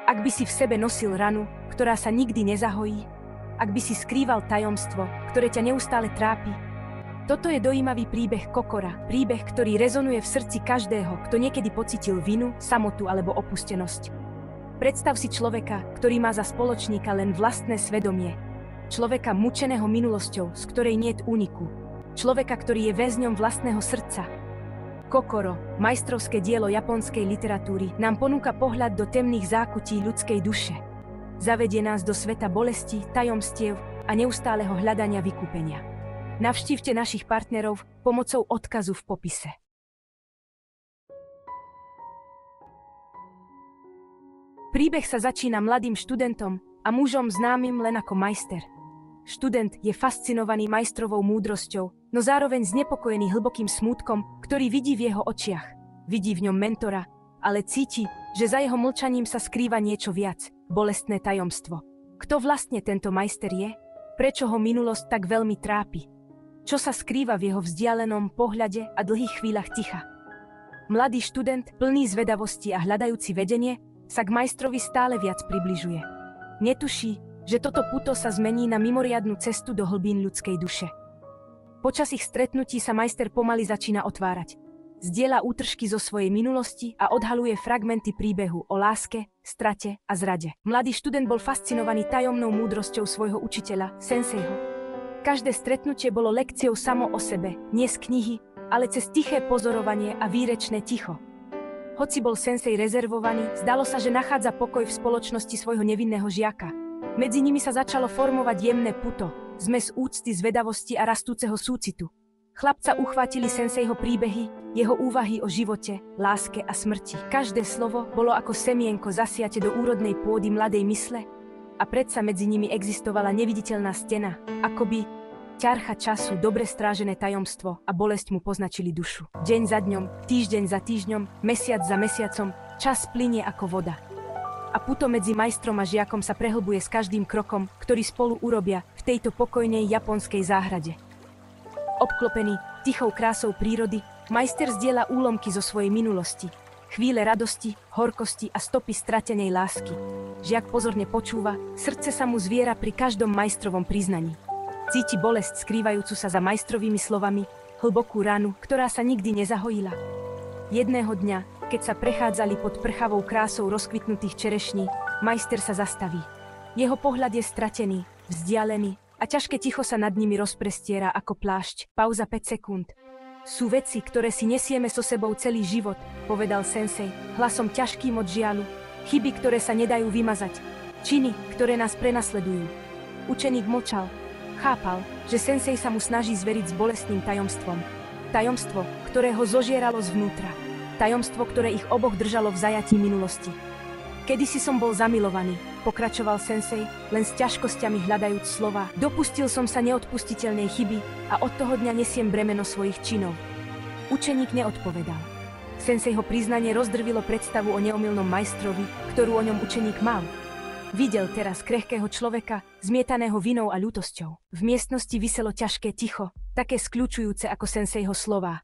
Ak by si v sebe nosil ranu, ktorá sa nikdy nezahojí, ak by si skrýval tajomstvo, ktoré ťa neustále trápi. Toto je dojímavý príbeh Kokora, príbeh, ktorý rezonuje v srdci každého, kto niekedy pocitil vinu, samotu alebo opustenosť. Predstav si človeka, ktorý má za spoločníka len vlastné svedomie. Človeka mučeného minulosťou, z ktorej niet úniku. Človeka, ktorý je väzňom vlastného srdca. Kokoro, majstrovské dielo japonskej literatúry, nám ponúka pohľad do temných zákutí ľudskej duše. Zavedie nás do sveta bolesti, tajomstiev a neustáleho hľadania vykúpenia. Navštívte našich partnerov pomocou odkazu v popise. Príbeh sa začína mladým študentom a mužom známym len ako majster. Študent je fascinovaný majstrovou múdrosťou, no zároveň znepokojený hlbokým smútkom, ktorý vidí v jeho očiach. Vidí v ňom mentora, ale cíti, že za jeho mlčaním sa skrýva niečo viac, bolestné tajomstvo. Kto vlastne tento majster je? Prečo ho minulosť tak veľmi trápi? Čo sa skrýva v jeho vzdialenom pohľade a dlhých chvíľach ticha? Mladý študent, plný zvedavosti a hľadajúci vedenie, sa k majstrovi stále viac približuje. Netuší, že toto puto sa zmení na mimoriadnu cestu do hlbín ľudskej duše. Počas ich stretnutí sa majster pomaly začína otvárať. Zdieľa útržky zo svojej minulosti a odhaľuje fragmenty príbehu o láske, strate a zrade. Mladý študent bol fascinovaný tajomnou múdrosťou svojho učiteľa, senseiho. Každé stretnutie bolo lekciou samo o sebe, nie z knihy, ale cez tiché pozorovanie a výrečné ticho. Hoci bol sensei rezervovaný, zdalo sa, že nachádza pokoj v spoločnosti svojho nevinného žiaka. Medzi nimi sa začalo formovať jemné puto, zmes úcty, zvedavosti a rastúceho súcitu. Chlapca uchvátili senseiho príbehy, jeho úvahy o živote, láske a smrti. Každé slovo bolo ako semienko zasiate do úrodnej pôdy mladej mysle a predsa medzi nimi existovala neviditeľná stena, akoby ťarcha času, dobre strážené tajomstvo a bolesť mu poznačili dušu. Deň za dňom, týždeň za týždňom, mesiac za mesiacom, čas plynie ako voda. A puto medzi majstrom a žiakom sa prehlbuje s každým krokom, ktorý spolu urobia v tejto pokojnej japonskej záhrade. Obklopený tichou krásou prírody, majster zdieľa úlomky zo svojej minulosti, chvíle radosti, horkosti a stopy stratenej lásky. Žiak pozorne počúva, srdce sa mu zviera pri každom majstrovom priznaní. Cíti bolesť skrývajúcu sa za majstrovými slovami, hlbokú ranu, ktorá sa nikdy nezahojila. Jedného dňa, keď sa prechádzali pod prchavou krásou rozkvitnutých čerešní, majster sa zastaví. Jeho pohľad je stratený, vzdialený a ťažké ticho sa nad nimi rozprestiera ako plášť. Pauza 5 sekúnd. Sú veci, ktoré si nesieme so sebou celý život, povedal sensei, hlasom ťažkým od žiaľu. Chyby, ktoré sa nedajú vymazať. Činy, ktoré nás prenasledujú. Učeník mlčal. Chápal, že sensei sa mu snaží zveriť s bolestným tajomstvom. Tajomstvo, ktoré ho zožieralo zvnútra. Tajomstvo, ktoré ich oboch držalo v zajatí minulosti. Kedysi som bol zamilovaný, pokračoval sensei, len s ťažkosťami hľadajúc slova. Dopustil som sa neodpustiteľnej chyby a od toho dňa nesiem bremeno svojich činov. Učeník neodpovedal. Senseiho priznanie rozdrvilo predstavu o neomylnom majstrovi, ktorú o ňom učeník mal. Videl teraz krehkého človeka, zmietaného vinou a ľútosťou. V miestnosti viselo ťažké ticho, také skľučujúce ako senseiho slová.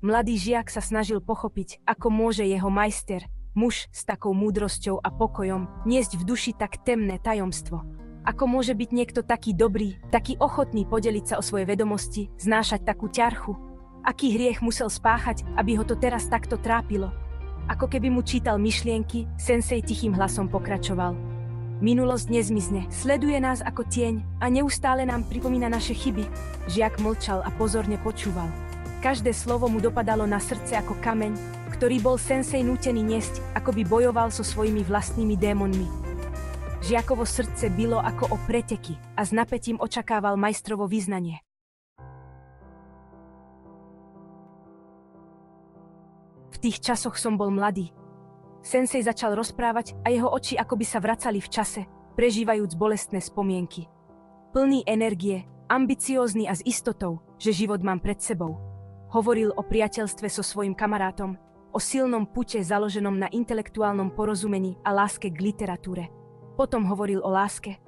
Mladý žiak sa snažil pochopiť, ako môže jeho majster, muž s takou múdrosťou a pokojom, niesť v duši tak temné tajomstvo. Ako môže byť niekto taký dobrý, taký ochotný podeliť sa o svoje vedomosti, znášať takú ťarchu? Aký hriech musel spáchať, aby ho to teraz takto trápilo? Ako keby mu čítal myšlienky, sensei tichým hlasom pokračoval. Minulosť nezmizne, sleduje nás ako tieň a neustále nám pripomína naše chyby. Žiak mlčal a pozorne počúval. Každé slovo mu dopadalo na srdce ako kameň, ktorý bol sensei nútený niesť, ako by bojoval so svojimi vlastnými démonmi. Žiakovo srdce bilo ako o preteky a s napätím očakával majstrovo vyznanie. V tých časoch som bol mladý. Sensei začal rozprávať a jeho oči akoby sa vracali v čase, prežívajúc bolestné spomienky. Plný energie, ambiciózny a s istotou, že život mám pred sebou. Hovoril o priateľstve so svojím kamarátom, o silnom pute založenom na intelektuálnom porozumení a láske k literatúre. Potom hovoril o láske.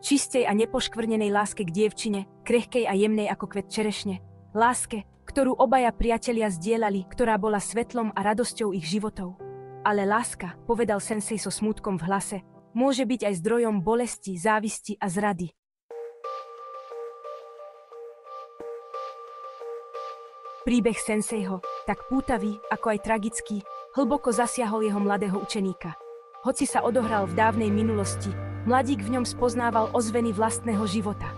Čistej a nepoškvrnenej láske k dievčine, krehkej a jemnej ako kvet čerešne. Láske, ktorú obaja priatelia zdieľali, ktorá bola svetlom a radosťou ich životov. Ale láska, povedal sensei so smútkom v hlase, môže byť aj zdrojom bolesti, závisti a zrady. Príbeh senseiho, tak pútavý, ako aj tragický, hlboko zasiahol jeho mladého učeníka. Hoci sa odohral v dávnej minulosti, mladík v ňom spoznával ozveny vlastného života.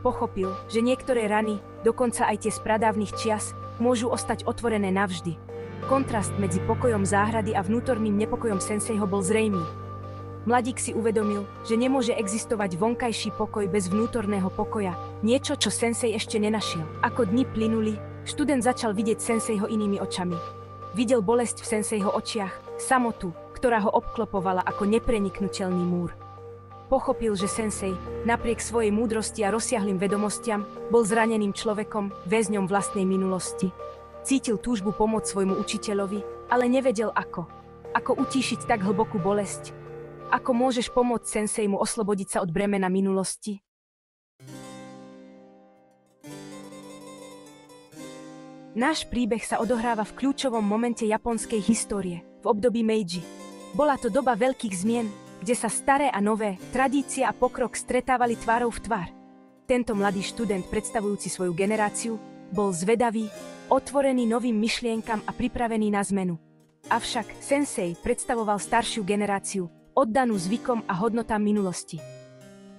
Pochopil, že niektoré rany, dokonca aj tie z pradávnych čias, môžu ostať otvorené navždy. Kontrast medzi pokojom záhrady a vnútorným nepokojom senseiho bol zrejmý. Mladík si uvedomil, že nemôže existovať vonkajší pokoj bez vnútorného pokoja, niečo, čo sensei ešte nenašiel. Ako dni plynuli, študent začal vidieť senseiho inými očami. Videl bolesť v senseiho očiach, samotu, ktorá ho obklopovala ako nepreniknuteľný múr. Pochopil, že sensei, napriek svojej múdrosti a rozsiahlym vedomostiam, bol zraneným človekom, väzňom vlastnej minulosti. Cítil túžbu pomôcť svojmu učiteľovi, ale nevedel ako. Ako utíšiť tak hlbokú bolesť? Ako môžeš pomôcť senseimu oslobodiť sa od bremena minulosti? Náš príbeh sa odohráva v kľúčovom momente japonskej histórie, v období Meiji. Bola to doba veľkých zmien, kde sa staré a nové, tradície a pokrok stretávali tvárou v tvár. Tento mladý študent, predstavujúci svoju generáciu, bol zvedavý, otvorený novým myšlienkam a pripravený na zmenu. Avšak sensei predstavoval staršiu generáciu, oddanú zvykom a hodnotám minulosti.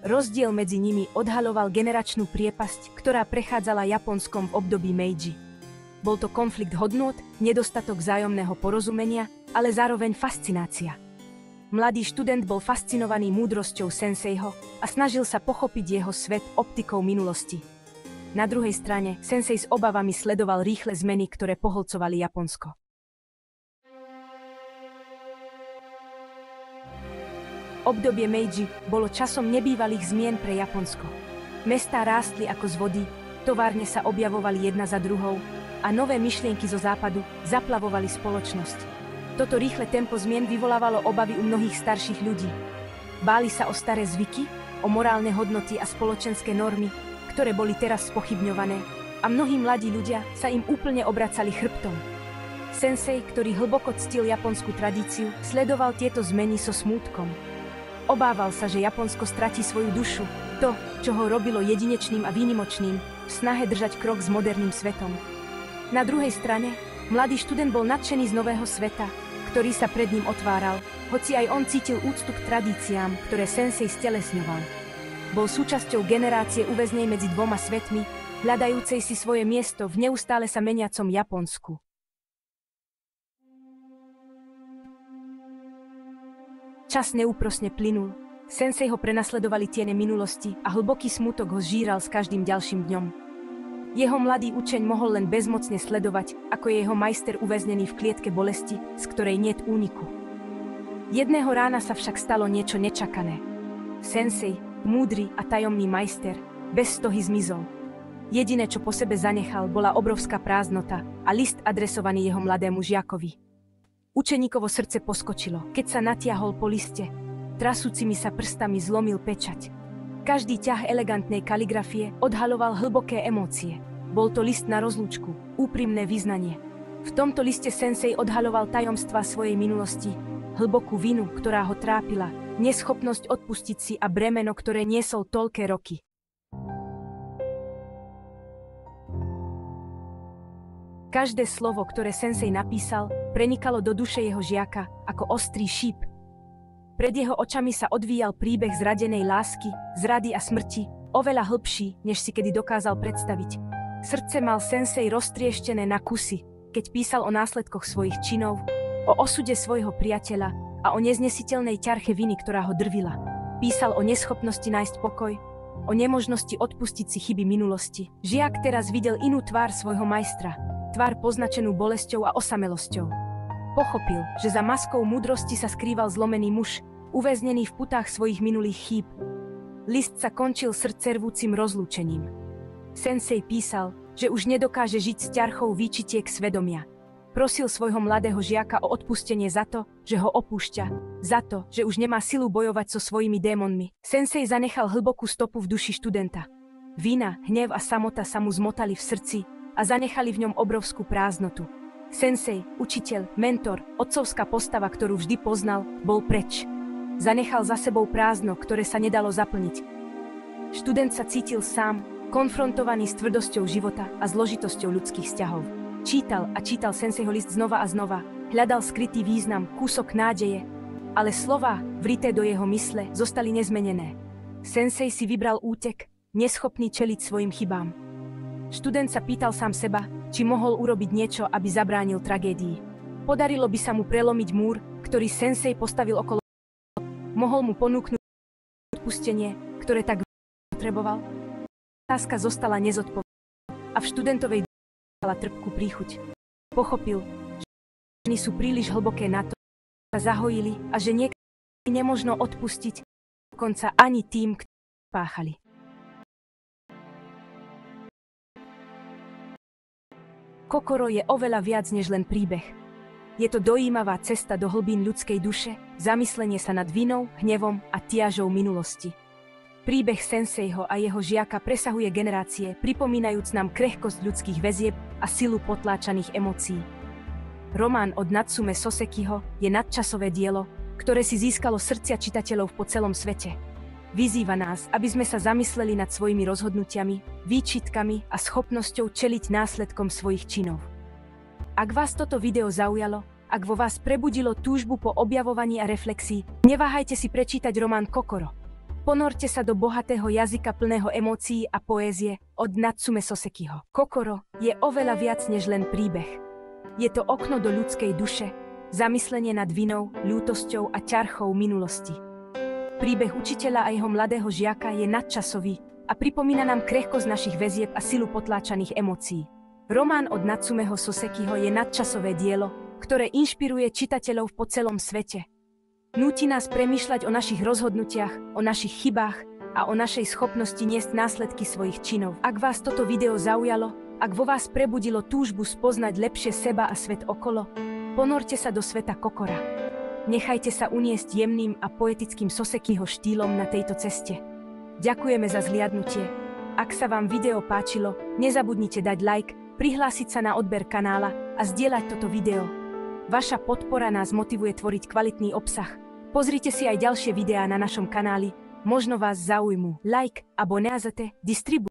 Rozdiel medzi nimi odhaľoval generačnú priepasť, ktorá prechádzala Japonskom v období Meiji. Bol to konflikt hodnôt, nedostatok vzájomného porozumenia, ale zároveň fascinácia. Mladý študent bol fascinovaný múdrosťou senseiho a snažil sa pochopiť jeho svet optikou minulosti. Na druhej strane, sensei s obavami sledoval rýchle zmeny, ktoré pohlcovali Japonsko. Obdobie Meiji bolo časom nebývalých zmien pre Japonsko. Mestá rástli ako z vody, továrne sa objavovali jedna za druhou a nové myšlienky zo západu zaplavovali spoločnosť. Toto rýchle tempo zmien vyvolávalo obavy u mnohých starších ľudí. Báli sa o staré zvyky, o morálne hodnoty a spoločenské normy, ktoré boli teraz spochybňované, a mnohí mladí ľudia sa im úplne obracali chrbtom. Sensei, ktorý hlboko ctil japonskú tradíciu, sledoval tieto zmeny so smútkom. Obával sa, že Japonsko stratí svoju dušu, to, čo ho robilo jedinečným a výnimočným, v snahe držať krok s moderným svetom. Na druhej strane, mladý študent bol nadšený z nového sveta, ktorý sa pred ním otváral, hoci aj on cítil úctu k tradíciám, ktoré sensei stelesňoval. Bol súčasťou generácie uväznej medzi dvoma svetmi, hľadajúcej si svoje miesto v neustále sa meniacom Japonsku. Čas neúprosne plynul, sensei ho prenasledovali tiene minulosti a hlboký smútok ho zžíral s každým ďalším dňom. Jeho mladý učeň mohol len bezmocne sledovať, ako je jeho majster uväznený v klietke bolesti, z ktorej niet úniku. Jedného rána sa však stalo niečo nečakané. Sensei, múdry a tajomný majster, bez stohy zmizol. Jediné, čo po sebe zanechal, bola obrovská prázdnota a list adresovaný jeho mladému žiakovi. Učeníkovo srdce poskočilo, keď sa natiahol po liste. Trasúcimi sa prstami zlomil pečať. Každý ťah elegantnej kaligrafie odhaľoval hlboké emócie. Bol to list na rozlúčku, úprimné vyznanie. V tomto liste sensei odhaľoval tajomstvá svojej minulosti, hlbokú vinu, ktorá ho trápila, neschopnosť odpustiť si a bremeno, ktoré niesol toľké roky. Každé slovo, ktoré sensei napísal, prenikalo do duše jeho žiaka ako ostrý šíp. Pred jeho očami sa odvíjal príbeh zradenej lásky, zrady a smrti, oveľa hlbší, než si kedy dokázal predstaviť. Srdce mal sensei roztrieštené na kusy, keď písal o následkoch svojich činov, o osude svojho priateľa a o neznesiteľnej ťarche viny, ktorá ho drvila. Písal o neschopnosti nájsť pokoj, o nemožnosti odpustiť si chyby minulosti. Žiak teraz videl inú tvár svojho majstra, tvár poznačenú bolesťou a osamelosťou. Pochopil, že za maskou múdrosti sa skrýval zlomený muž, uväznený v putách svojich minulých chýb. List sa končil srdcervúcim rozlúčením. Sensei písal, že už nedokáže žiť s ťarchou výčitiek svedomia. Prosil svojho mladého žiaka o odpustenie za to, že ho opúšťa, za to, že už nemá silu bojovať so svojimi démonmi. Sensei zanechal hlbokú stopu v duši študenta. Vina, hnev a samota sa mu zmotali v srdci a zanechali v ňom obrovskú prázdnotu. Sensei, učiteľ, mentor, otcovská postava, ktorú vždy poznal, bol preč. Zanechal za sebou prázdno, ktoré sa nedalo zaplniť. Študent sa cítil sám, konfrontovaný s tvrdosťou života a zložitosťou ľudských vzťahov. Čítal a čítal senseiho list znova a znova, hľadal skrytý význam, kúsok nádeje, ale slová, vrité do jeho mysle, zostali nezmenené. Sensei si vybral útek, neschopný čeliť svojim chybám. Študent sa pýtal sám seba, či mohol urobiť niečo, aby zabránil tragédii. Podarilo by sa mu prelomiť múr, ktorý sensei postavil okolo. Mohol mu ponúknuť odpustenie, ktoré tak potreboval? Otázka zostala nezodpovedaná a v študentovej duši mala trpkú príchuť. Pochopil, že ženy sú príliš hlboké na to, že sa zahojili a že niekedy nemožno odpustiť, dokonca ani tým, ktorí páchali. Kokoro je oveľa viac než len príbeh. Je to dojímavá cesta do hlbín ľudskej duše, zamyslenie sa nad vinou, hnevom a tiažou minulosti. Príbeh senseiho a jeho žiaka presahuje generácie, pripomínajúc nám krehkosť ľudských väzieb a silu potláčaných emócií. Román od Natsume Sosekiho je nadčasové dielo, ktoré si získalo srdcia čitateľov po celom svete. Vyzýva nás, aby sme sa zamysleli nad svojimi rozhodnutiami, výčitkami a schopnosťou čeliť následkom svojich činov. Ak vás toto video zaujalo, ak vo vás prebudilo túžbu po objavovaní a reflexii, neváhajte si prečítať román Kokoro. Ponorte sa do bohatého jazyka plného emócií a poézie od Natsume Sosekiho. Kokoro je oveľa viac než len príbeh. Je to okno do ľudskej duše, zamyslenie nad vinou, ľútosťou a ťarchou minulosti. Príbeh učiteľa a jeho mladého žiaka je nadčasový a pripomína nám krehkosť našich väzieb a silu potláčaných emócií. Román od Natsumeho Sosekiho je nadčasové dielo, ktoré inšpiruje čitateľov po celom svete. Núti nás premýšľať o našich rozhodnutiach, o našich chybách a o našej schopnosti niesť následky svojich činov. Ak vás toto video zaujalo, ak vo vás prebudilo túžbu spoznať lepšie seba a svet okolo, ponorte sa do sveta Kokora. Nechajte sa uniesť jemným a poetickým Sosekiho štýlom na tejto ceste. Ďakujeme za zhliadnutie. Ak sa vám video páčilo, nezabudnite dať like, prihlásiť sa na odber kanála a zdieľať toto video. Vaša podpora nás motivuje tvoriť kvalitný obsah. Pozrite si aj ďalšie videá na našom kanáli, možno vás zaujmú. Like, abonázate, distribuujte.